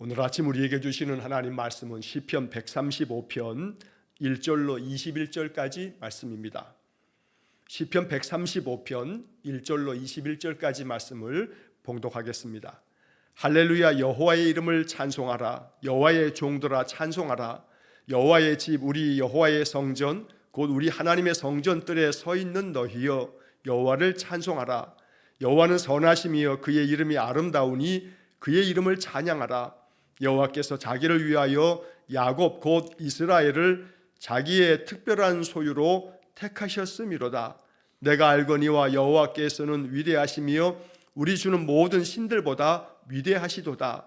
오늘 아침 우리에게 주시는 하나님 말씀은 시편 135편 1절로 21절까지 말씀입니다. 시편 135편 1절로 21절까지 말씀을 봉독하겠습니다. 할렐루야, 여호와의 이름을 찬송하라. 여호와의 종들아 찬송하라. 여호와의 집, 우리 여호와의 성전, 곧 우리 하나님의 성전들에 서 있는 너희여, 여호와를 찬송하라. 여호와는 선하심이여 그의 이름이 아름다우니 그의 이름을 찬양하라. 여호와께서 자기를 위하여 야곱 곧 이스라엘을 자기의 특별한 소유로 택하셨음이로다. 내가 알거니와 여호와께서는 위대하시며 우리 주는 모든 신들보다 위대하시도다.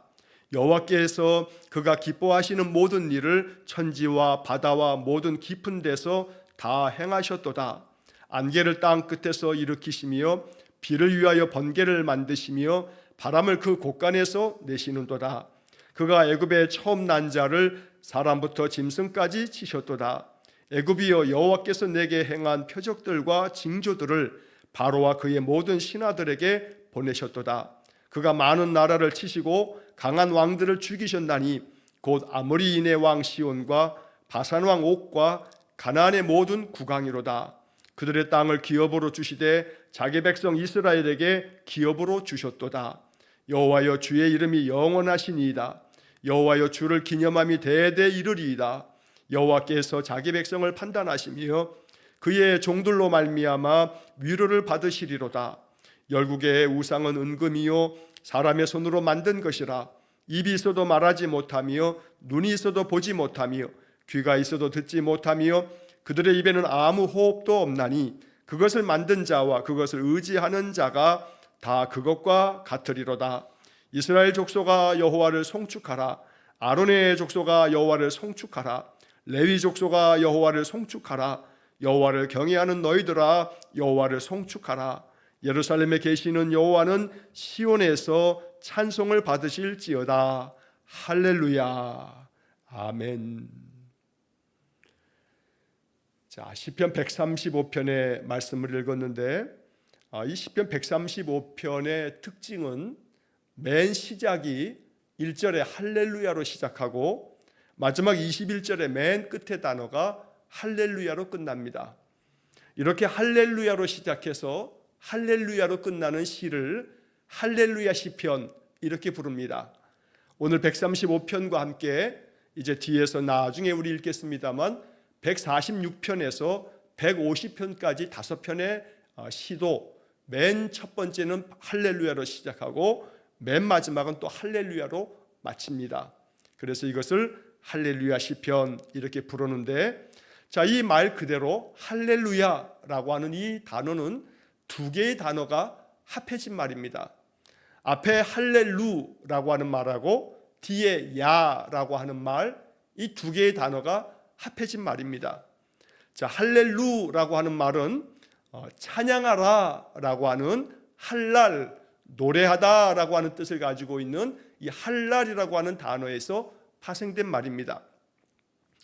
여호와께서 그가 기뻐하시는 모든 일을 천지와 바다와 모든 깊은 데서 다 행하셨도다. 안개를 땅 끝에서 일으키시며 비를 위하여 번개를 만드시며 바람을 그 곳간에서 내시는도다. 그가 애굽의 처음 난 자를 사람부터 짐승까지 치셨도다. 애굽이여, 여호와께서 내게 행한 표적들과 징조들을 바로와 그의 모든 신하들에게 보내셨도다. 그가 많은 나라를 치시고 강한 왕들을 죽이셨나니 곧 아모리인의 왕 시온과 바산 왕 옥과 가나안의 모든 국왕이로다. 그들의 땅을 기업으로 주시되 자기 백성 이스라엘에게 기업으로 주셨도다. 여호와여, 주의 이름이 영원하시니이다. 여호와여, 주를 기념함이 대대 이르리이다. 여호와께서 자기 백성을 판단하시며 그의 종들로 말미암아 위로를 받으시리로다. 열국의 우상은 은금이요 사람의 손으로 만든 것이라. 입이 있어도 말하지 못하며 눈이 있어도 보지 못하며 귀가 있어도 듣지 못하며 그들의 입에는 아무 호흡도 없나니 그것을 만든 자와 그것을 의지하는 자가 다 그것과 같으리로다. 이스라엘 족속아, 여호와를 송축하라. 아론의 족속아, 여호와를 송축하라. 레위 족속아, 여호와를 송축하라. 여호와를 경외하는 너희들아, 여호와를 송축하라. 예루살렘에 계시는 여호와는 시온에서 찬송을 받으실지어다. 할렐루야. 아멘. 자, 시편 135편의 말씀을 읽었는데 이 시편 135편의 특징은 맨 시작이 1절에 할렐루야로 시작하고 마지막 21절의 맨 끝의 단어가 할렐루야로 끝납니다. 이렇게 할렐루야로 시작해서 할렐루야로 끝나는 시를 할렐루야 시편 이렇게 부릅니다. 오늘 135편과 함께 이제 뒤에서 나중에 우리 읽겠습니다만 146편에서 150편까지 5편의 시도 맨 첫 번째는 할렐루야로 시작하고 맨 마지막은 또 할렐루야로 마칩니다. 그래서 이것을 할렐루야 시편 이렇게 부르는데, 자, 이 말 그대로 할렐루야라고 하는 이 단어는 두 개의 단어가 합해진 말입니다. 앞에 할렐루라고 하는 말하고 뒤에 야라고 하는 말, 이 두 개의 단어가 합해진 말입니다. 자, 할렐루라고 하는 말은 찬양하라라고 하는 할랄, 노래하다라고 하는 뜻을 가지고 있는 이 할랄이라고 하는 단어에서 파생된 말입니다.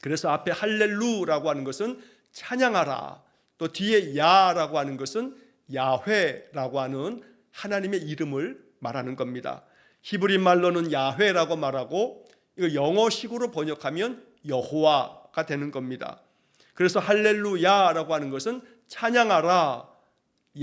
그래서 앞에 할렐루라고 하는 것은 찬양하라, 또 뒤에 야라고 하는 것은 야훼라고 하는 하나님의 이름을 말하는 겁니다. 히브리 말로는 야훼라고 말하고 이걸 영어식으로 번역하면 여호와가 되는 겁니다. 그래서 할렐루야라고 하는 것은 찬양하라,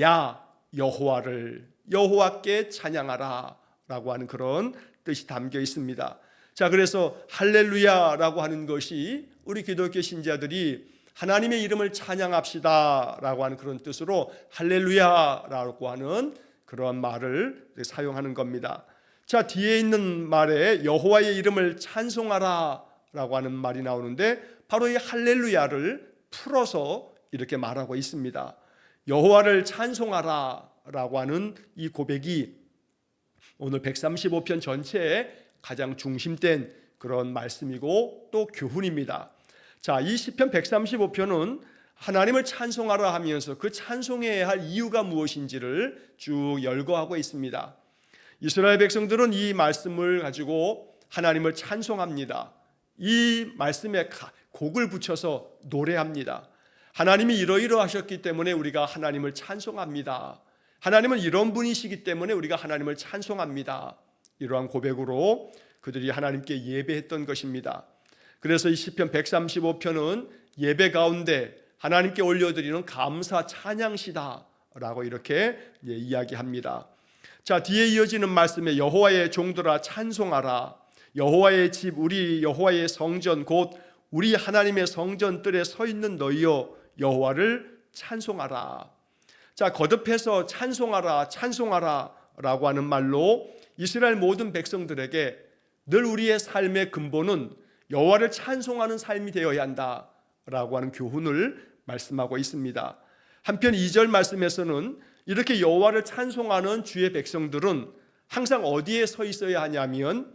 야 여호와를, 여호와께 찬양하라 라고 하는 그런 뜻이 담겨 있습니다. 자, 그래서 할렐루야라고 하는 것이 우리 기독교 신자들이 하나님의 이름을 찬양합시다 라고 하는 그런 뜻으로 할렐루야라고 하는 그런 말을 사용하는 겁니다. 자, 뒤에 있는 말에 여호와의 이름을 찬송하라 라고 하는 말이 나오는데 바로 이 할렐루야를 풀어서 이렇게 말하고 있습니다. 여호와를 찬송하라 라고 하는 이 고백이 오늘 135편 전체에 가장 중심된 그런 말씀이고 또 교훈입니다. 자, 이 시편 135편은 하나님을 찬송하라 하면서 그 찬송해야 할 이유가 무엇인지를 쭉 열거하고 있습니다. 이스라엘 백성들은 이 말씀을 가지고 하나님을 찬송합니다. 이 말씀에 곡을 붙여서 노래합니다. 하나님이 이러이러하셨기 때문에 우리가 하나님을 찬송합니다. 하나님은 이런 분이시기 때문에 우리가 하나님을 찬송합니다. 이러한 고백으로 그들이 하나님께 예배했던 것입니다. 그래서 이 시편 135편은 예배 가운데 하나님께 올려드리는 감사 찬양시다 라고 이렇게 이야기합니다. 자, 뒤에 이어지는 말씀에 여호와의 종들아 찬송하라. 여호와의 집 우리 여호와의 성전 곧 우리 하나님의 성전 뜰에 서 있는 너희여 여호와를 찬송하라. 자, 거듭해서 찬송하라 찬송하라 라고 하는 말로 이스라엘 모든 백성들에게 늘 우리의 삶의 근본은 여호와를 찬송하는 삶이 되어야 한다라고 하는 교훈을 말씀하고 있습니다. 한편 2절 말씀에서는 이렇게 여호와를 찬송하는 주의 백성들은 항상 어디에 서 있어야 하냐면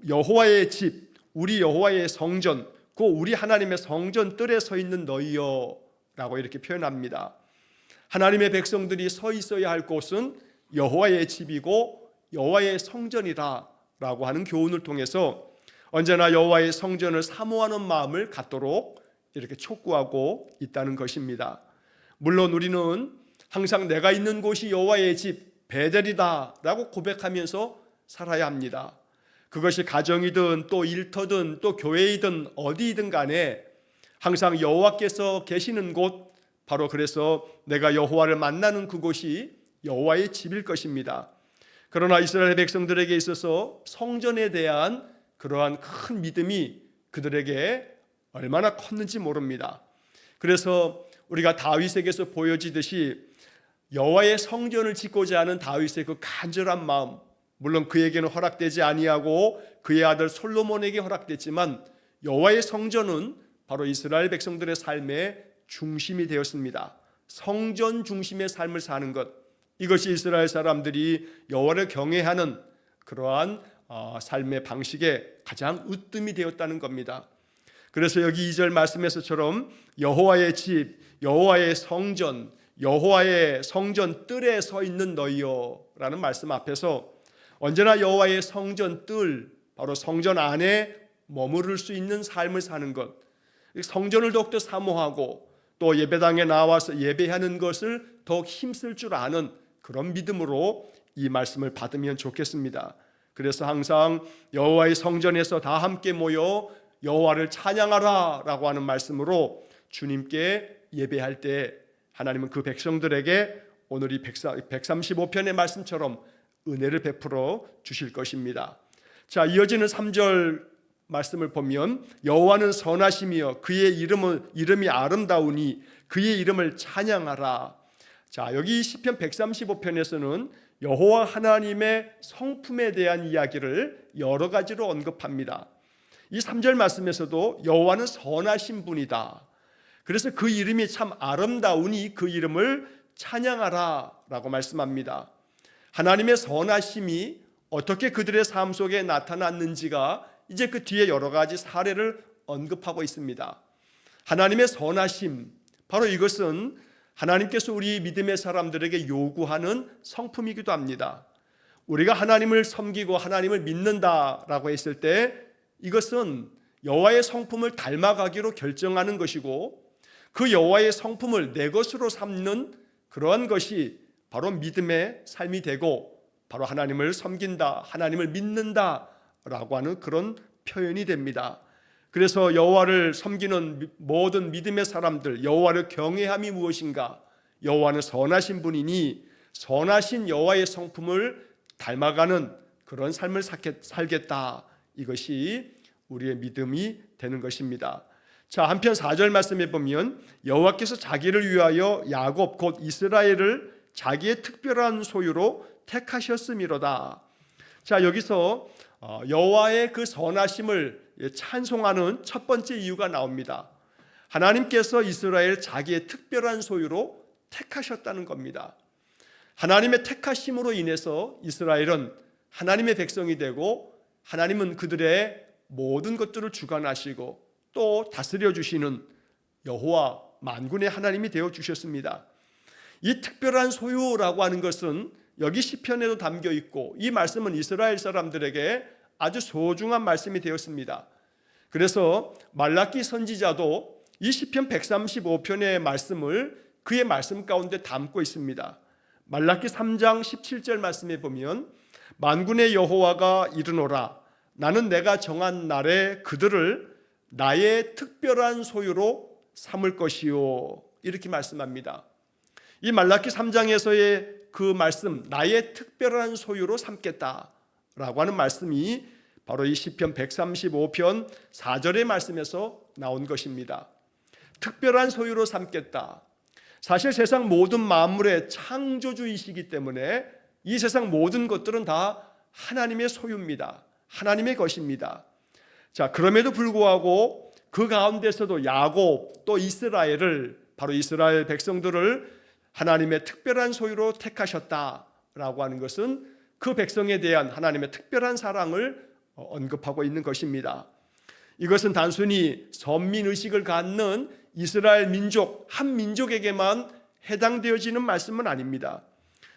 여호와의 집, 우리 여호와의 성전, 그 우리 하나님의 성전 뜰에 서 있는 너희여 라고 이렇게 표현합니다. 하나님의 백성들이 서 있어야 할 곳은 여호와의 집이고 여호와의 성전이라 라고 하는 교훈을 통해서 언제나 여호와의 성전을 사모하는 마음을 갖도록 이렇게 촉구하고 있다는 것입니다. 물론 우리는 항상 내가 있는 곳이 여호와의 집 베델이다 라고 고백하면서 살아야 합니다. 그것이 가정이든 또 일터든 또 교회이든 어디이든 간에 항상 여호와께서 계시는 곳, 바로 그래서 내가 여호와를 만나는 그곳이 여호와의 집일 것입니다. 그러나 이스라엘 백성들에게 있어서 성전에 대한 그러한 큰 믿음이 그들에게 얼마나 컸는지 모릅니다. 그래서 우리가 다윗에게서 보여지듯이 여호와의 성전을 짓고자 하는 다윗의 그 간절한 마음, 물론 그에게는 허락되지 아니하고 그의 아들 솔로몬에게 허락됐지만 여호와의 성전은 바로 이스라엘 백성들의 삶의 중심이 되었습니다. 성전 중심의 삶을 사는 것, 이것이 이스라엘 사람들이 여호와를 경외하는 그러한 삶의 방식의 가장 으뜸이 되었다는 겁니다. 그래서 여기 2절 말씀에서처럼 여호와의 집, 여호와의 성전, 여호와의 성전 뜰에 서 있는 너희여 라는 말씀 앞에서 언제나 여호와의 성전 뜰, 바로 성전 안에 머무를 수 있는 삶을 사는 것, 성전을 더욱더 사모하고 또 예배당에 나와서 예배하는 것을 더욱 힘쓸 줄 아는 그런 믿음으로 이 말씀을 받으면 좋겠습니다. 그래서 항상 여호와의 성전에서 다 함께 모여 여호와를 찬양하라 라고 하는 말씀으로 주님께 예배할 때 하나님은 그 백성들에게 오늘 이 135편의 말씀처럼 은혜를 베풀어 주실 것입니다. 자, 이어지는 3절 말씀을 보면 여호와는 선하시며 그의 이름이 아름다우니 그의 이름을 찬양하라. 자, 여기 시편 135편에서는 여호와 하나님의 성품에 대한 이야기를 여러 가지로 언급합니다. 이 3절 말씀에서도 여호와는 선하신 분이다. 그래서 그 이름이 참 아름다우니 그 이름을 찬양하라 라고 말씀합니다. 하나님의 선하심이 어떻게 그들의 삶 속에 나타났는지가 이제 그 뒤에 여러 가지 사례를 언급하고 있습니다. 하나님의 선하심, 바로 이것은 하나님께서 우리 믿음의 사람들에게 요구하는 성품이기도 합니다. 우리가 하나님을 섬기고 하나님을 믿는다라고 했을 때 이것은 여호와의 성품을 닮아가기로 결정하는 것이고 그 여호와의 성품을 내 것으로 삼는 그러한 것이 바로 믿음의 삶이 되고 바로 하나님을 섬긴다, 하나님을 믿는다라고 하는 그런 표현이 됩니다. 그래서 여호와를 섬기는 모든 믿음의 사람들, 여호와를 경외함이 무엇인가? 여호와는 선하신 분이니 선하신 여호와의 성품을 닮아가는 그런 삶을 살겠다. 이것이 우리의 믿음이 되는 것입니다. 자, 한편 4절 말씀에 보면 여호와께서 자기를 위하여 야곱 곧 이스라엘을 자기의 특별한 소유로 택하셨음이로다. 자, 여기서 여호와의 그 선하심을 찬송하는 첫 번째 이유가 나옵니다. 하나님께서 이스라엘 자기의 특별한 소유로 택하셨다는 겁니다. 하나님의 택하심으로 인해서 이스라엘은 하나님의 백성이 되고 하나님은 그들의 모든 것들을 주관하시고 또 다스려 주시는 여호와 만군의 하나님이 되어 주셨습니다. 이 특별한 소유라고 하는 것은 여기 시편에도 담겨 있고 이 말씀은 이스라엘 사람들에게 아주 소중한 말씀이 되었습니다. 그래서 말라기 선지자도 이 시편 135편의 말씀을 그의 말씀 가운데 담고 있습니다. 말라기 3장 17절 말씀에 보면 만군의 여호와가 이르노라 나는 내가 정한 날에 그들을 나의 특별한 소유로 삼을 것이요. 이렇게 말씀합니다. 이 말라기 3장에서의 그 말씀, 나의 특별한 소유로 삼겠다라고 하는 말씀이 바로 이 시편 135편 4절의 말씀에서 나온 것입니다. 특별한 소유로 삼겠다. 사실 세상 모든 만물의 창조주이시기 때문에 이 세상 모든 것들은 다 하나님의 소유입니다. 하나님의 것입니다. 자, 그럼에도 불구하고 그 가운데서도 야곱 또 이스라엘을, 바로 이스라엘 백성들을 하나님의 특별한 소유로 택하셨다라고 하는 것은 그 백성에 대한 하나님의 특별한 사랑을 언급하고 있는 것입니다. 이것은 단순히 선민의식을 갖는 이스라엘 민족, 한 민족에게만 해당되어지는 말씀은 아닙니다.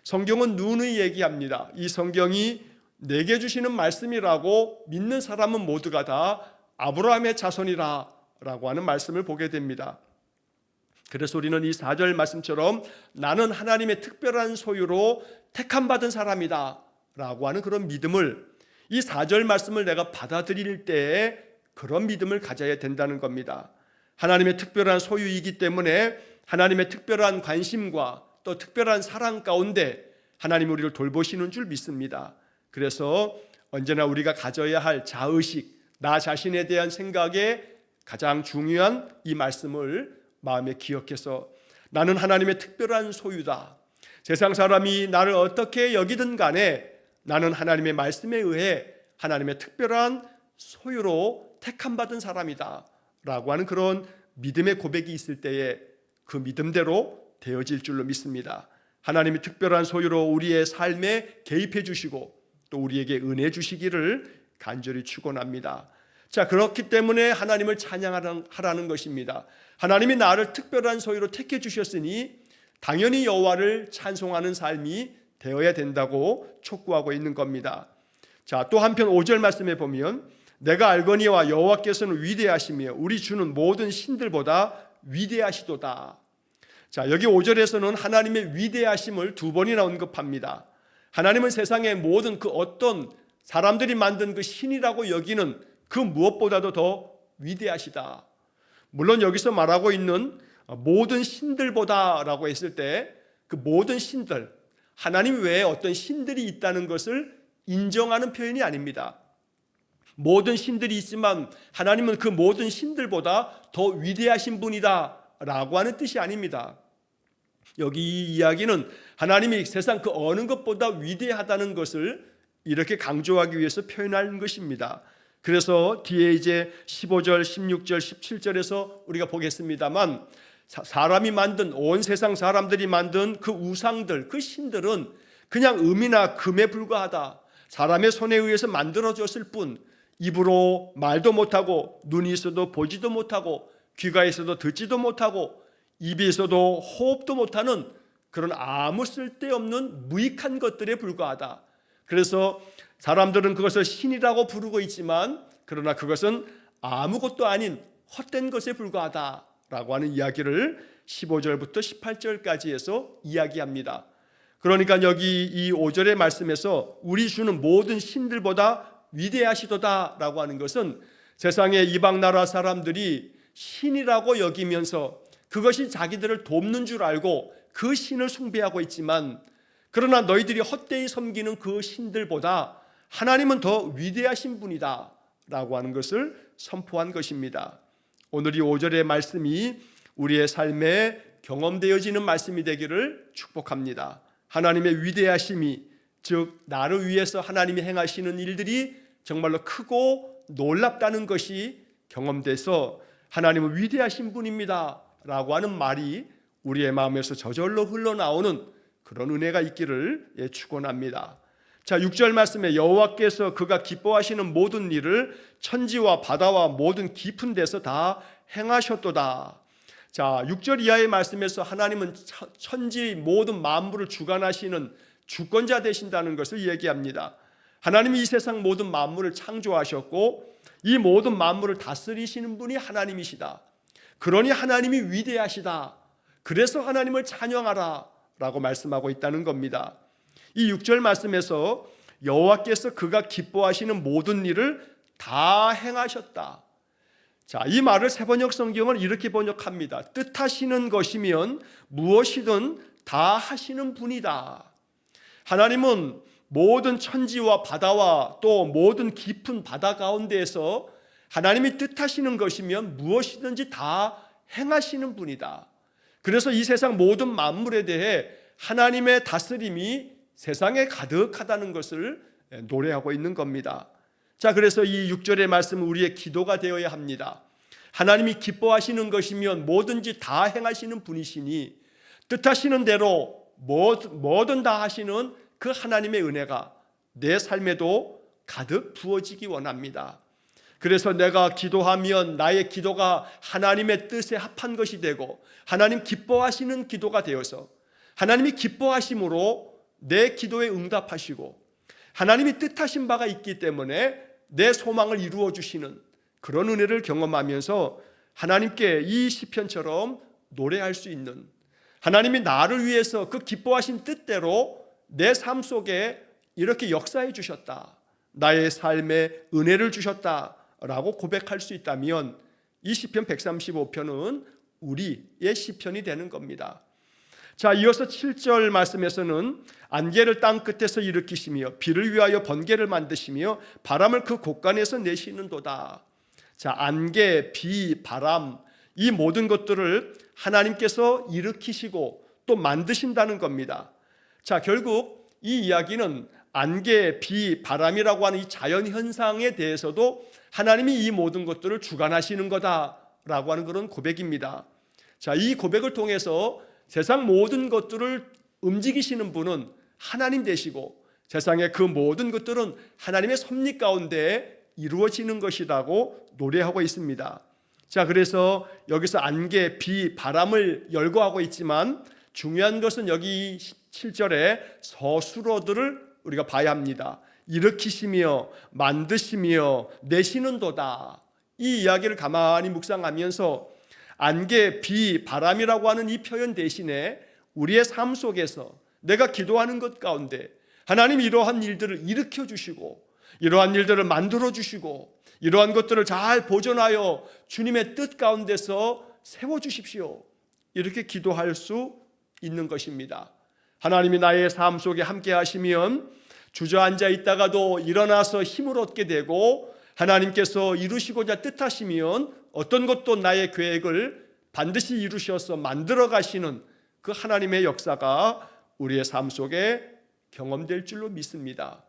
성경은 누누이 얘기합니다. 이 성경이 내게 주시는 말씀이라고 믿는 사람은 모두가 다 아브라함의 자손이라 라고 하는 말씀을 보게 됩니다. 그래서 우리는 이 4절 말씀처럼 나는 하나님의 특별한 소유로 택함받은 사람이다 라고 하는 그런 믿음을, 이 4절 말씀을 내가 받아들일 때에 그런 믿음을 가져야 된다는 겁니다. 하나님의 특별한 소유이기 때문에 하나님의 특별한 관심과 또 특별한 사랑 가운데 하나님이 우리를 돌보시는 줄 믿습니다. 그래서 언제나 우리가 가져야 할 자의식, 나 자신에 대한 생각에 가장 중요한 이 말씀을 마음에 기억해서 나는 하나님의 특별한 소유다. 세상 사람이 나를 어떻게 여기든 간에 나는 하나님의 말씀에 의해 하나님의 특별한 소유로 택함받은 사람이다 라고 하는 그런 믿음의 고백이 있을 때에 그 믿음대로 되어질 줄로 믿습니다. 하나님이 특별한 소유로 우리의 삶에 개입해 주시고 또 우리에게 은혜 주시기를 간절히 축원합니다. 자, 그렇기 때문에 하나님을 찬양하라는 것입니다. 하나님이 나를 특별한 소유로 택해 주셨으니 당연히 여호와를 찬송하는 삶이 되어야 된다고 촉구하고 있는 겁니다. 자, 또 한편 5절 말씀에 보면 내가 알거니와 여호와께서는 위대하시며 우리 주는 모든 신들보다 위대하시도다. 자, 여기 5절에서는 하나님의 위대하심을 두 번이나 언급합니다. 하나님은 세상의 모든 그 어떤 사람들이 만든 그 신이라고 여기는 그 무엇보다도 더 위대하시다. 물론 여기서 말하고 있는 모든 신들보다라고 했을 때 그 모든 신들, 하나님 외에 어떤 신들이 있다는 것을 인정하는 표현이 아닙니다. 모든 신들이 있지만 하나님은 그 모든 신들보다 더 위대하신 분이다 라고 하는 뜻이 아닙니다. 여기 이 이야기는 하나님이 세상 그 어느 것보다 위대하다는 것을 이렇게 강조하기 위해서 표현한 것입니다. 그래서 뒤에 이제 15절, 16절, 17절에서 우리가 보겠습니다만 사람이 만든, 온 세상 사람들이 만든 그 우상들, 그 신들은 그냥 음이나 금에 불과하다. 사람의 손에 의해서 만들어졌을 뿐 입으로 말도 못하고 눈이 있어도 보지도 못하고 귀가 있어도 듣지도 못하고 입이 있어도 호흡도 못하는 그런 아무 쓸데없는 무익한 것들에 불과하다. 그래서 사람들은 그것을 신이라고 부르고 있지만 그러나 그것은 아무것도 아닌 헛된 것에 불과하다라고 하는 이야기를 15절부터 18절까지 해서 이야기합니다. 그러니까 여기 이 5절의 말씀에서 우리 주는 모든 신들보다 위대하시도다라고 하는 것은 세상의 이방 나라 사람들이 신이라고 여기면서 그것이 자기들을 돕는 줄 알고 그 신을 숭배하고 있지만 그러나 너희들이 헛되이 섬기는 그 신들보다 하나님은 더 위대하신 분이다 라고 하는 것을 선포한 것입니다. 오늘 이 5절의 말씀이 우리의 삶에 경험되어지는 말씀이 되기를 축복합니다. 하나님의 위대하심이, 즉 나를 위해서 하나님이 행하시는 일들이 정말로 크고 놀랍다는 것이 경험돼서 하나님은 위대하신 분입니다 라고 하는 말이 우리의 마음에서 저절로 흘러나오는 그런 은혜가 있기를 축원합니다. 자, 6절 말씀에 여호와께서 그가 기뻐하시는 모든 일을 천지와 바다와 모든 깊은 데서 다 행하셨도다. 자, 6절 이하의 말씀에서 하나님은 천지 모든 만물을 주관하시는 주권자 되신다는 것을 얘기합니다. 하나님이 이 세상 모든 만물을 창조하셨고 이 모든 만물을 다스리시는 분이 하나님이시다. 그러니 하나님이 위대하시다. 그래서 하나님을 찬양하라 라고 말씀하고 있다는 겁니다. 이 6절 말씀에서 여호와께서 그가 기뻐하시는 모든 일을 다 행하셨다. 자, 이 말을 세번역 성경은 이렇게 번역합니다. 뜻하시는 것이면 무엇이든 다 하시는 분이다. 하나님은 모든 천지와 바다와 또 모든 깊은 바다 가운데에서 하나님이 뜻하시는 것이면 무엇이든지 다 행하시는 분이다. 그래서 이 세상 모든 만물에 대해 하나님의 다스림이 세상에 가득하다는 것을 노래하고 있는 겁니다. 자, 그래서 이 6절의 말씀은 우리의 기도가 되어야 합니다. 하나님이 기뻐하시는 것이면 뭐든지 다 행하시는 분이시니 뜻하시는 대로 뭐든 다 하시는 그 하나님의 은혜가 내 삶에도 가득 부어지기 원합니다. 그래서 내가 기도하면 나의 기도가 하나님의 뜻에 합한 것이 되고 하나님 기뻐하시는 기도가 되어서 하나님이 기뻐하심으로 내 기도에 응답하시고 하나님이 뜻하신 바가 있기 때문에 내 소망을 이루어 주시는 그런 은혜를 경험하면서 하나님께 이 시편처럼 노래할 수 있는, 하나님이 나를 위해서 그 기뻐하신 뜻대로 내 삶 속에 이렇게 역사해 주셨다, 나의 삶에 은혜를 주셨다 라고 고백할 수 있다면 이 시편 135편은 우리의 시편이 되는 겁니다. 자, 이어서 7절 말씀에서는 안개를 땅 끝에서 일으키시며 비를 위하여 번개를 만드시며 바람을 그 곳간에서 내시는도다. 자, 안개, 비, 바람, 이 모든 것들을 하나님께서 일으키시고 또 만드신다는 겁니다. 자, 결국 이 이야기는 안개, 비, 바람이라고 하는 이 자연 현상에 대해서도 하나님이 이 모든 것들을 주관하시는 거다라고 하는 그런 고백입니다. 자, 이 고백을 통해서 세상 모든 것들을 움직이시는 분은 하나님 되시고 세상의 그 모든 것들은 하나님의 섭리 가운데 이루어지는 것이라고 노래하고 있습니다. 자, 그래서 여기서 안개, 비, 바람을 열거하고 있지만 중요한 것은 여기 7절에 서술어들을 우리가 봐야 합니다. 일으키시며 만드시며 내시는도다. 이 이야기를 가만히 묵상하면서 안개, 비, 바람이라고 하는 이 표현 대신에 우리의 삶 속에서 내가 기도하는 것 가운데 하나님이 이러한 일들을 일으켜 주시고 이러한 일들을 만들어 주시고 이러한 것들을 잘 보존하여 주님의 뜻 가운데서 세워주십시오, 이렇게 기도할 수 있는 것입니다. 하나님이 나의 삶 속에 함께 하시면 주저앉아 있다가도 일어나서 힘을 얻게 되고 하나님께서 이루시고자 뜻하시면 어떤 것도 나의 계획을 반드시 이루셔서 만들어 가시는 그 하나님의 역사가 우리의 삶 속에 경험될 줄로 믿습니다.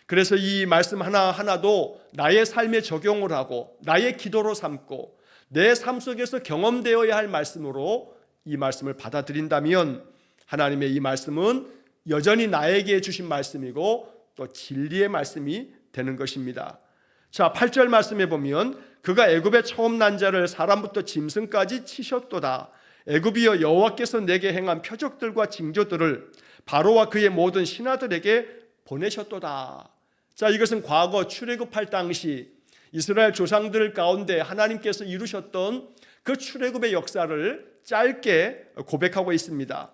그래서 이 말씀 하나하나도 나의 삶에 적용을 하고 나의 기도로 삼고 내 삶 속에서 경험되어야 할 말씀으로 이 말씀을 받아들인다면 하나님의 이 말씀은 여전히 나에게 주신 말씀이고 또 진리의 말씀이 되는 것입니다. 자, 8절 말씀에 보면 그가 애굽의 처음 난 자를 사람부터 짐승까지 치셨도다. 애굽이여 여호와께서 내게 행한 표적들과 징조들을 바로와 그의 모든 신하들에게 보내셨도다. 자, 이것은 과거 출애굽할 당시 이스라엘 조상들 가운데 하나님께서 이루셨던 그 출애굽의 역사를 짧게 고백하고 있습니다.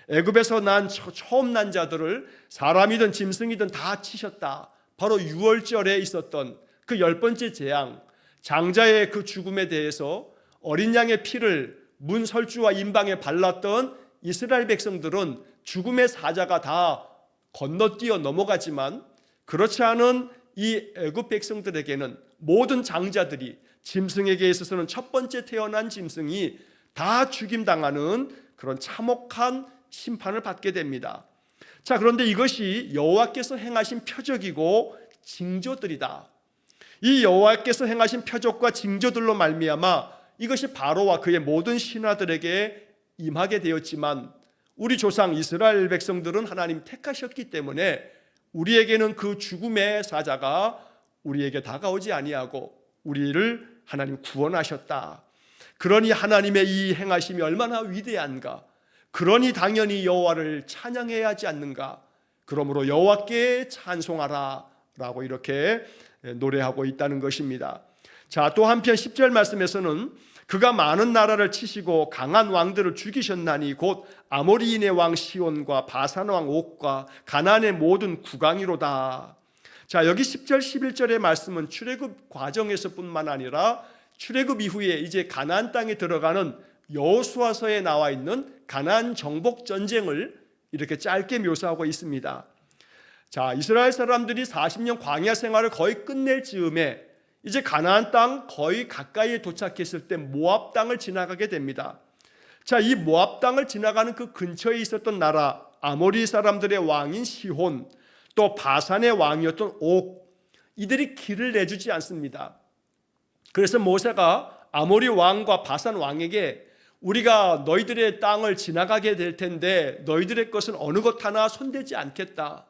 애굽에서 난 처음 난 자들을 사람이든 짐승이든 다 치셨다. 바로 6월절에 있었던 그 10번째 재앙, 장자의 그 죽음에 대해서 어린 양의 피를 문 설주와 임방에 발랐던 이스라엘 백성들은 죽음의 사자가 다 건너뛰어 넘어가지만 그렇지 않은 이 애굽 백성들에게는 모든 장자들이 짐승에게 있어서는 첫 번째 태어난 짐승이 다 죽임당하는 그런 참혹한 심판을 받게 됩니다. 자, 그런데 이것이 여호와께서 행하신 표적이고 징조들이다. 이 여호와께서 행하신 표적과 징조들로 말미암아 이것이 바로와 그의 모든 신하들에게 임하게 되었지만 우리 조상 이스라엘 백성들은 하나님 택하셨기 때문에 우리에게는 그 죽음의 사자가 우리에게 다가오지 아니하고 우리를 하나님 구원하셨다. 그러니 하나님의 이 행하심이 얼마나 위대한가. 그러니 당연히 여호와를 찬양해야 하지 않는가. 그러므로 여호와께 찬송하라 라고 이렇게 노래하고 있다는 것입니다. 자, 또 한편 10절 말씀에서는 그가 많은 나라를 치시고 강한 왕들을 죽이셨나니 곧 아모리인의 왕 시온과 바산 왕 옥과 가나안의 모든 국왕이로다. 자, 여기 10절 11절의 말씀은 출애굽 과정에서뿐만 아니라 출애굽 이후에 이제 가나안 땅에 들어가는 여호수아서에 나와 있는 가나안 정복 전쟁을 이렇게 짧게 묘사하고 있습니다. 자, 이스라엘 사람들이 40년 광야 생활을 거의 끝낼 즈음에 이제 가나안 땅 거의 가까이에 도착했을 때 모압 땅을 지나가게 됩니다. 자, 이 모압 땅을 지나가는 그 근처에 있었던 나라 아모리 사람들의 왕인 시혼, 또 바산의 왕이었던 옥, 이들이 길을 내주지 않습니다. 그래서 모세가 아모리 왕과 바산 왕에게 우리가 너희들의 땅을 지나가게 될 텐데 너희들의 것은 어느 것 하나 손대지 않겠다.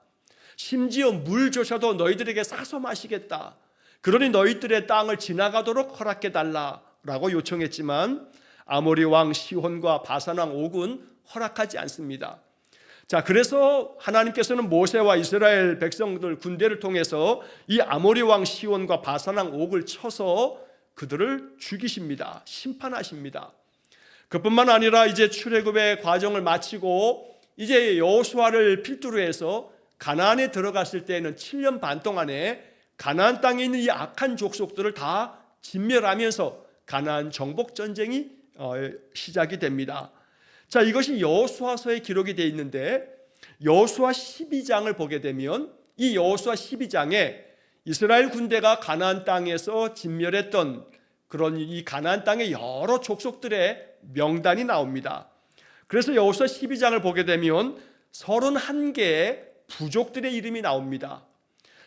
심지어 물조차도 너희들에게 사서 마시겠다. 그러니 너희들의 땅을 지나가도록 허락해달라라고 요청했지만 아모리 왕 시혼과 바산 왕 옥은 허락하지 않습니다. 자, 그래서 하나님께서는 모세와 이스라엘 백성들 군대를 통해서 이 아모리 왕 시혼과 바산 왕 옥을 쳐서 그들을 죽이십니다. 심판하십니다. 그뿐만 아니라 이제 출애굽의 과정을 마치고 이제 여호수아를 필두로 해서 가나안에 들어갔을 때에는 7년 반 동안에 가나안 땅에 있는 이 악한 족속들을 다 진멸하면서 가나안 정복 전쟁이 시작이 됩니다. 자, 이것이 여호수아서에 기록이 되어 있는데 여호수아 12장을 보게 되면 이 여호수아 12장에 이스라엘 군대가 가나안 땅에서 진멸했던 그런 이 가나안 땅의 여러 족속들의 명단이 나옵니다. 그래서 여호수아 12장을 보게 되면 31개의 부족들의 이름이 나옵니다.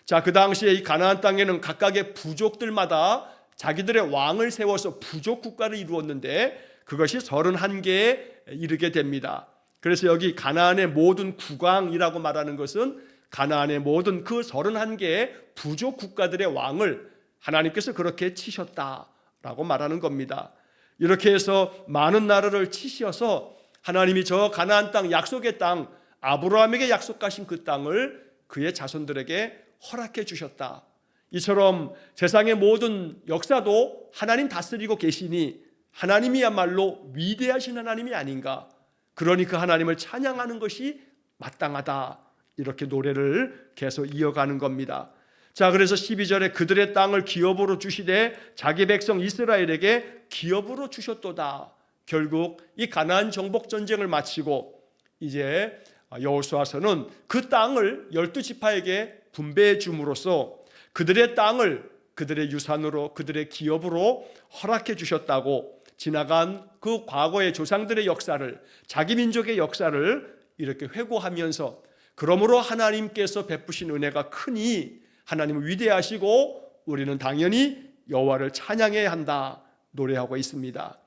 자, 그 당시에 이 가나안 땅에는 각각의 부족들마다 자기들의 왕을 세워서 부족 국가를 이루었는데 그것이 31개에 이르게 됩니다. 그래서 여기 가나안의 모든 국왕이라고 말하는 것은 가나안의 모든 그 31개의 부족 국가들의 왕을 하나님께서 그렇게 치셨다라고 말하는 겁니다. 이렇게 해서 많은 나라를 치셔서 하나님이 저 가나안 땅, 약속의 땅, 아브라함에게 약속하신 그 땅을 그의 자손들에게 허락해 주셨다. 이처럼 세상의 모든 역사도 하나님 다스리고 계시니 하나님이야말로 위대하신 하나님이 아닌가. 그러니 그 하나님을 찬양하는 것이 마땅하다. 이렇게 노래를 계속 이어가는 겁니다. 자, 그래서 12절에 그들의 땅을 기업으로 주시되 자기 백성 이스라엘에게 기업으로 주셨도다. 결국 이 가나안 정복 전쟁을 마치고 이제 여호수아서는 그 땅을 12지파에게 분배해 줌으로써 그들의 땅을 그들의 유산으로 그들의 기업으로 허락해 주셨다고 지나간 그 과거의 조상들의 역사를 자기 민족의 역사를 이렇게 회고하면서 그러므로 하나님께서 베푸신 은혜가 크니 하나님은 위대하시고 우리는 당연히 여호와를 찬양해야 한다 노래하고 있습니다.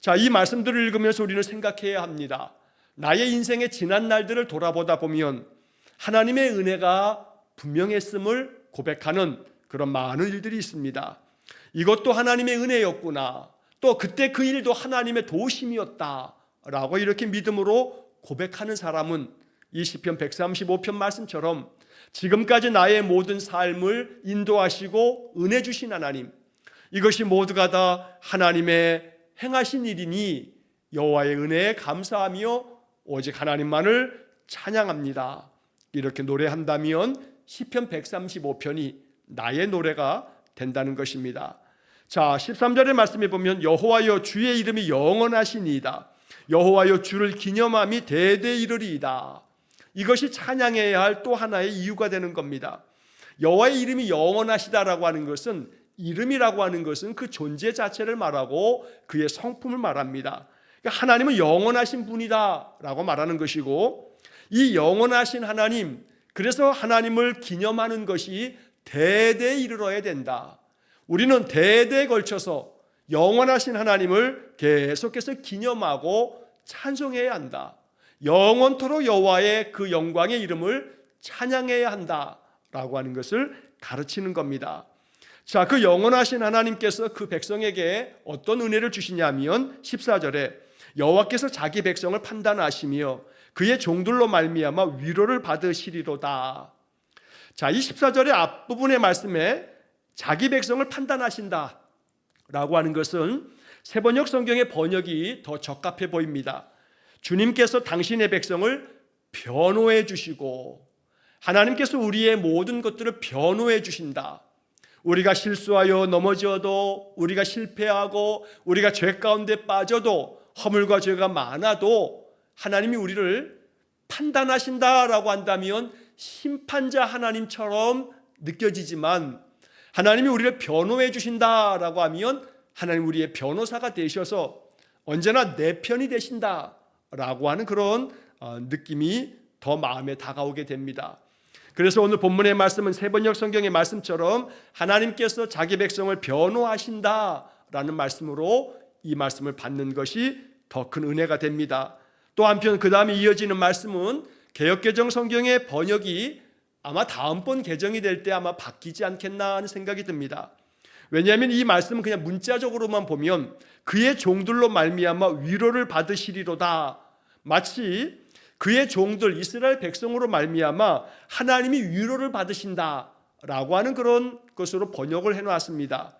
자, 이 말씀들을 읽으면서 우리는 생각해야 합니다. 나의 인생의 지난 날들을 돌아보다 보면 하나님의 은혜가 분명했음을 고백하는 그런 많은 일들이 있습니다. 이것도 하나님의 은혜였구나. 또 그때 그 일도 하나님의 도우심이었다라고 이렇게 믿음으로 고백하는 사람은 이 시편 135편 말씀처럼 지금까지 나의 모든 삶을 인도하시고 은혜 주신 하나님, 이것이 모두가 다 하나님의 행하신 일이니 여호와의 은혜에 감사하며 오직 하나님만을 찬양합니다. 이렇게 노래한다면 시편 135편이 나의 노래가 된다는 것입니다. 자, 13절의 말씀에 보면 여호와여 주의 이름이 영원하시니이다. 여호와여 주를 기념함이 대대 이르리이다. 이것이 찬양해야 할 또 하나의 이유가 되는 겁니다. 여호와의 이름이 영원하시다라고 하는 것은 이름이라고 하는 것은 그 존재 자체를 말하고 그의 성품을 말합니다. 그러니까 하나님은 영원하신 분이다라고 말하는 것이고 이 영원하신 하나님, 그래서 하나님을 기념하는 것이 대대에 이르러야 된다. 우리는 대대에 걸쳐서 영원하신 하나님을 계속해서 기념하고 찬송해야 한다. 영원토록 여호와의 그 영광의 이름을 찬양해야 한다라고 하는 것을 가르치는 겁니다. 자, 그 영원하신 하나님께서 그 백성에게 어떤 은혜를 주시냐면 14절에 여호와께서 자기 백성을 판단하시며 그의 종들로 말미암아 위로를 받으시리로다. 자, 이 14절의 앞부분의 말씀에 자기 백성을 판단하신다 라고 하는 것은 세번역 성경의 번역이 더 적합해 보입니다. 주님께서 당신의 백성을 변호해 주시고, 하나님께서 우리의 모든 것들을 변호해 주신다. 우리가 실수하여 넘어져도, 우리가 실패하고, 우리가 죄 가운데 빠져도, 허물과 죄가 많아도 하나님이 우리를 판단하신다라고 한다면 심판자 하나님처럼 느껴지지만, 하나님이 우리를 변호해 주신다라고 하면 하나님 우리의 변호사가 되셔서 언제나 내 편이 되신다라고 하는 그런 느낌이 더 마음에 다가오게 됩니다. 그래서 오늘 본문의 말씀은 세번역 성경의 말씀처럼 하나님께서 자기 백성을 변호하신다라는 말씀으로 이 말씀을 받는 것이 더 큰 은혜가 됩니다. 또 한편 그 다음에 이어지는 말씀은 개역개정 성경의 번역이 아마 다음번 개정이 될 때 아마 바뀌지 않겠나 하는 생각이 듭니다. 왜냐하면 이 말씀은 그냥 문자적으로만 보면 그의 종들로 말미암아 위로를 받으시리로다, 마치 그의 종들 이스라엘 백성으로 말미암아 하나님이 위로를 받으신다라고 하는 그런 것으로 번역을 해놨습니다.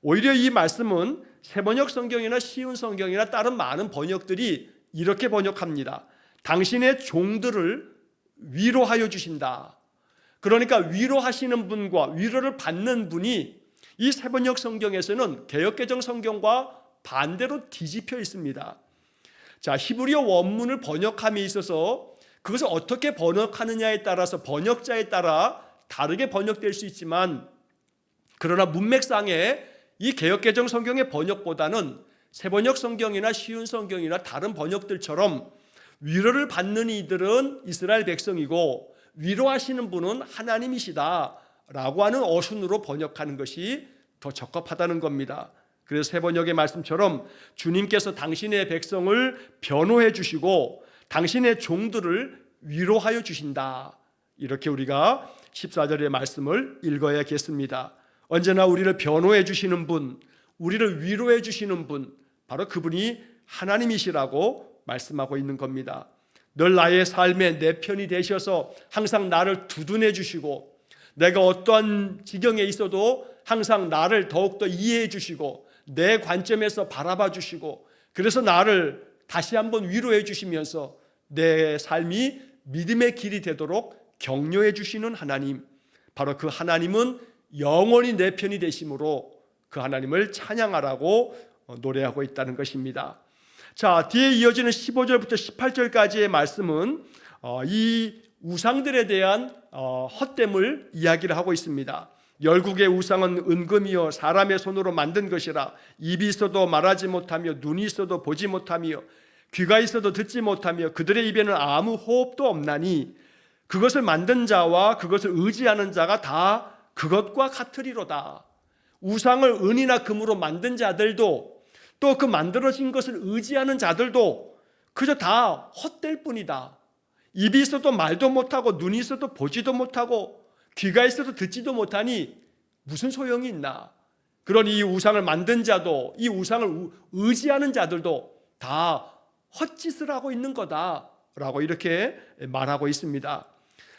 오히려 이 말씀은 세번역 성경이나 쉬운 성경이나 다른 많은 번역들이 이렇게 번역합니다. 당신의 종들을 위로하여 주신다. 그러니까 위로하시는 분과 위로를 받는 분이 이 세번역 성경에서는 개역개정 성경과 반대로 뒤집혀 있습니다. 자, 히브리어 원문을 번역함에 있어서 그것을 어떻게 번역하느냐에 따라서 번역자에 따라 다르게 번역될 수 있지만, 그러나 문맥상에 이 개역개정 성경의 번역보다는 세번역 성경이나 쉬운 성경이나 다른 번역들처럼 위로를 받는 이들은 이스라엘 백성이고 위로하시는 분은 하나님이시다라고 하는 어순으로 번역하는 것이 더 적합하다는 겁니다. 그래서 세번역의 말씀처럼 주님께서 당신의 백성을 변호해 주시고 당신의 종들을 위로하여 주신다, 이렇게 우리가 14절의 말씀을 읽어야겠습니다. 언제나 우리를 변호해 주시는 분, 우리를 위로해 주시는 분, 바로 그분이 하나님이시라고 말씀하고 있는 겁니다. 늘 나의 삶에 내 편이 되셔서 항상 나를 두둔해 주시고, 내가 어떠한 지경에 있어도 항상 나를 더욱더 이해해 주시고 내 관점에서 바라봐 주시고, 그래서 나를 다시 한번 위로해 주시면서 내 삶이 믿음의 길이 되도록 격려해 주시는 하나님, 바로 그 하나님은 영원히 내 편이 되심으로 그 하나님을 찬양하라고 노래하고 있다는 것입니다. 자, 뒤에 이어지는 15절부터 18절까지의 말씀은 이 우상들에 대한 헛됨을 이야기를 하고 있습니다. 열국의 우상은 은금이요 사람의 손으로 만든 것이라, 입이 있어도 말하지 못하며 눈이 있어도 보지 못하며 귀가 있어도 듣지 못하며 그들의 입에는 아무 호흡도 없나니 그것을 만든 자와 그것을 의지하는 자가 다 그것과 같으리로다. 우상을 은이나 금으로 만든 자들도 또 그 만들어진 것을 의지하는 자들도 그저 다 헛될 뿐이다. 입이 있어도 말도 못하고 눈이 있어도 보지도 못하고 귀가 있어도 듣지도 못하니 무슨 소용이 있나. 그러니 이 우상을 만든 자도 이 우상을 의지하는 자들도 다 헛짓을 하고 있는 거다라고 이렇게 말하고 있습니다.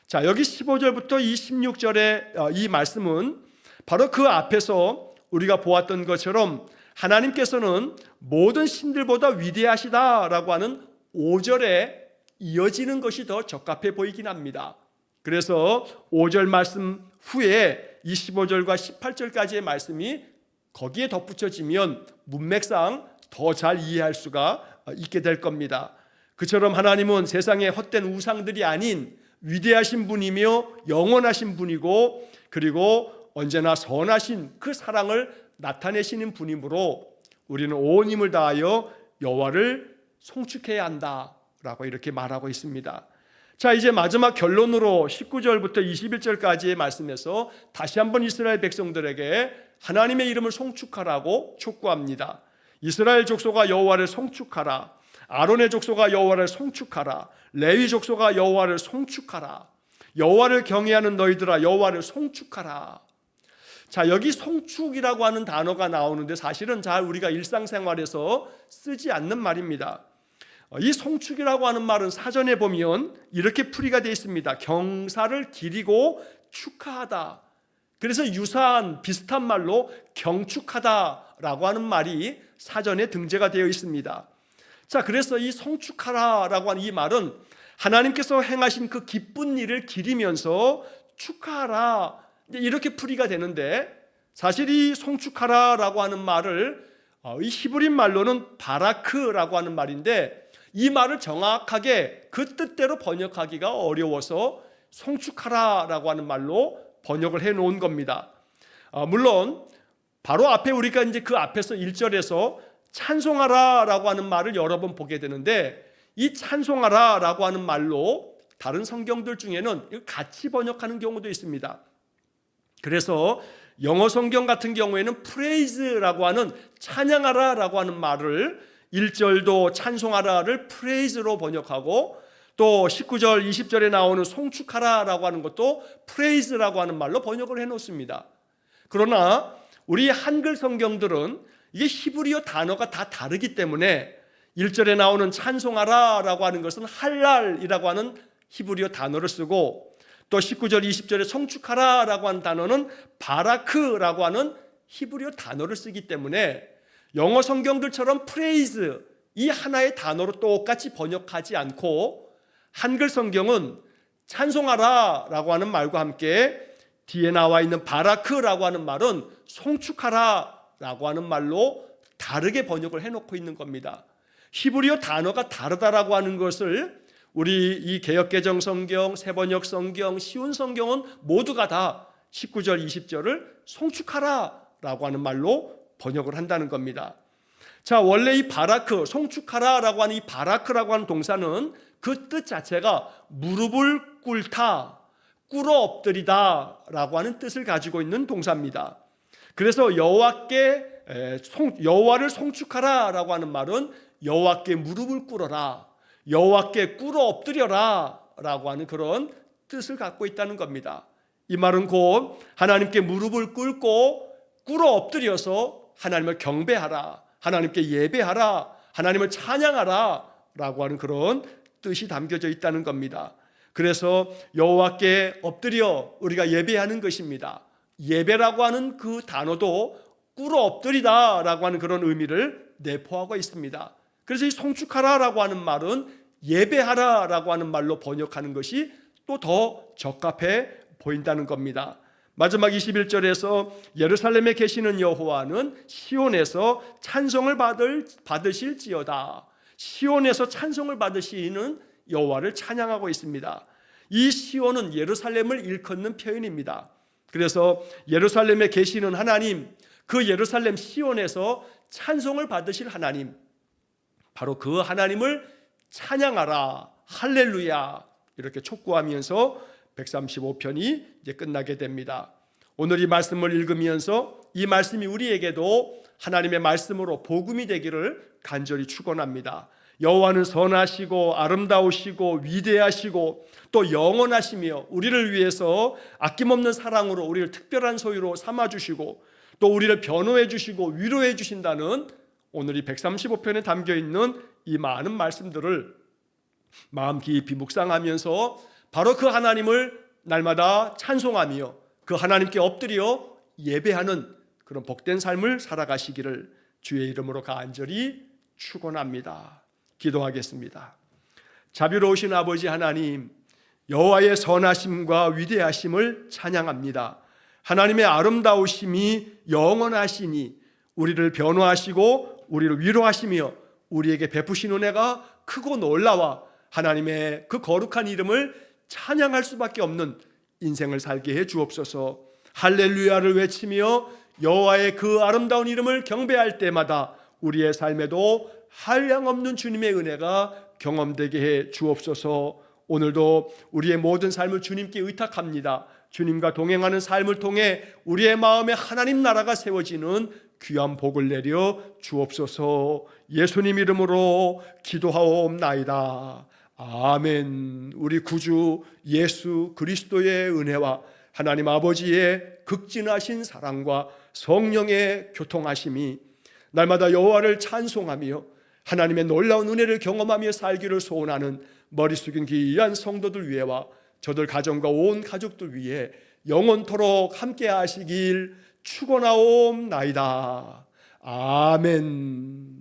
자, 여기 15절부터 이 16절의 이 말씀은 바로 그 앞에서 우리가 보았던 것처럼 하나님께서는 모든 신들보다 위대하시다라고 하는 5절에 이어지는 것이 더 적합해 보이긴 합니다. 그래서 5절 말씀 후에 이 15절과 18절까지의 말씀이 거기에 덧붙여지면 문맥상 더 잘 이해할 수가 있게 될 겁니다. 그처럼 하나님은 세상의 헛된 우상들이 아닌 위대하신 분이며 영원하신 분이고, 그리고 언제나 선하신 그 사랑을 나타내시는 분이므로 우리는 온 힘을 다하여 여호와를 송축해야 한다라고 이렇게 말하고 있습니다. 자, 이제 마지막 결론으로 19절부터 21절까지의 말씀에서 다시 한번 이스라엘 백성들에게 하나님의 이름을 송축하라고 촉구합니다. 이스라엘 족속아 여호와를 송축하라. 아론의 족속아 여호와를 송축하라. 레위 족속아 여호와를 송축하라. 여호와를 경외하는 너희들아 여호와를 송축하라. 자, 여기 송축이라고 하는 단어가 나오는데 사실은 잘 우리가 일상생활에서 쓰지 않는 말입니다. 이 송축이라고 하는 말은 사전에 보면 이렇게 풀이가 되어 있습니다. 경사를 기리고 축하하다. 그래서 유사한 비슷한 말로 경축하다라고 하는 말이 사전에 등재가 되어 있습니다. 자, 그래서 이 송축하라라고 하는 이 말은 하나님께서 행하신 그 기쁜 일을 기리면서 축하하라, 이렇게 풀이가 되는데, 사실 이 송축하라라고 하는 말을 이 히브리 말로는 바라크라고 하는 말인데, 이 말을 정확하게 그 뜻대로 번역하기가 어려워서 송축하라라고 하는 말로 번역을 해 놓은 겁니다. 물론 바로 앞에 우리가 이제 그 앞에서 1절에서 찬송하라라고 하는 말을 여러 번 보게 되는데, 이 찬송하라라고 하는 말로 다른 성경들 중에는 같이 번역하는 경우도 있습니다. 그래서 영어 성경 같은 경우에는 praise라고 하는 찬양하라라고 하는 말을 1절도 찬송하라를 praise로 번역하고, 또 19절, 20절에 나오는 송축하라라고 하는 것도 praise라고 하는 말로 번역을 해놓습니다. 그러나 우리 한글 성경들은 이게 히브리어 단어가 다 다르기 때문에 1절에 나오는 찬송하라라고 하는 것은 할랄이라고 하는 히브리어 단어를 쓰고, 또 19절, 20절에 송축하라라고 하는 단어는 바라크라고 하는 히브리어 단어를 쓰기 때문에 영어 성경들처럼 praise 이 하나의 단어로 똑같이 번역하지 않고, 한글 성경은 찬송하라라고 하는 말과 함께 뒤에 나와 있는 바라크라고 하는 말은 송축하라라고 하는 말로 다르게 번역을 해놓고 있는 겁니다. 히브리어 단어가 다르다라고 하는 것을 우리 이 개역개정 성경, 새번역 성경, 쉬운 성경은 모두가 다 19절, 20절을 송축하라라고 하는 말로 번역을 한다는 겁니다. 자, 원래 이 바라크, 송축하라라고 하는 이 바라크라고 하는 동사는 그 뜻 자체가 무릎을 꿇다, 꿇어 엎드리다라고 하는 뜻을 가지고 있는 동사입니다. 그래서 여호와를 송축하라라고 하는 말은 여호와께 무릎을 꿇어라, 여호와께 꿇어 엎드려라라고 하는 그런 뜻을 갖고 있다는 겁니다. 이 말은 곧 하나님께 무릎을 꿇고 꿇어 엎드려서 하나님을 경배하라, 하나님께 예배하라, 하나님을 찬양하라 라고 하는 그런 뜻이 담겨져 있다는 겁니다. 그래서 여호와께 엎드려 우리가 예배하는 것입니다. 예배라고 하는 그 단어도 꿇어 엎드리다 라고 하는 그런 의미를 내포하고 있습니다. 그래서 이 송축하라라고 하는 말은 예배하라 라고 하는 말로 번역하는 것이 또 더 적합해 보인다는 겁니다. 마지막 21절에서 예루살렘에 계시는 여호와는 시온에서 찬송을 받으실지어다. 시온에서 찬송을 받으시는 여호와를 찬양하고 있습니다. 이 시온은 예루살렘을 일컫는 표현입니다. 그래서 예루살렘에 계시는 하나님, 그 예루살렘 시온에서 찬송을 받으실 하나님, 바로 그 하나님을 찬양하라, 할렐루야, 이렇게 촉구하면서 135편이 이제 끝나게 됩니다. 오늘 이 말씀을 읽으면서 이 말씀이 우리에게도 하나님의 말씀으로 복음이 되기를 간절히 축원합니다. 여호와는 선하시고 아름다우시고 위대하시고 또 영원하시며 우리를 위해서 아낌없는 사랑으로 우리를 특별한 소유로 삼아주시고 또 우리를 변호해 주시고 위로해 주신다는 오늘 이 135편에 담겨있는 이 많은 말씀들을 마음 깊이 묵상하면서 바로 그 하나님을 날마다 찬송하며 그 하나님께 엎드려 예배하는 그런 복된 삶을 살아가시기를 주의 이름으로 간절히 축원합니다. 기도하겠습니다. 자비로우신 아버지 하나님, 여호와의 선하심과 위대하심을 찬양합니다. 하나님의 아름다우심이 영원하시니 우리를 변호하시고 우리를 위로하시며 우리에게 베푸신 은혜가 크고 놀라워 하나님의 그 거룩한 이름을 찬양할 수밖에 없는 인생을 살게 해 주옵소서. 할렐루야를 외치며 여호와의 그 아름다운 이름을 경배할 때마다 우리의 삶에도 한량없는 주님의 은혜가 경험되게 해 주옵소서. 오늘도 우리의 모든 삶을 주님께 의탁합니다. 주님과 동행하는 삶을 통해 우리의 마음에 하나님 나라가 세워지는 귀한 복을 내려 주옵소서. 예수님 이름으로 기도하옵나이다. 아멘. 우리 구주 예수 그리스도의 은혜와 하나님 아버지의 극진하신 사랑과 성령의 교통하심이 날마다 여호와를 찬송하며 하나님의 놀라운 은혜를 경험하며 살기를 소원하는 머리 숙인 귀한 성도들 위에와 저들 가정과 온 가족들 위해 영원토록 함께 하시길 축원하옵나이다. 아멘.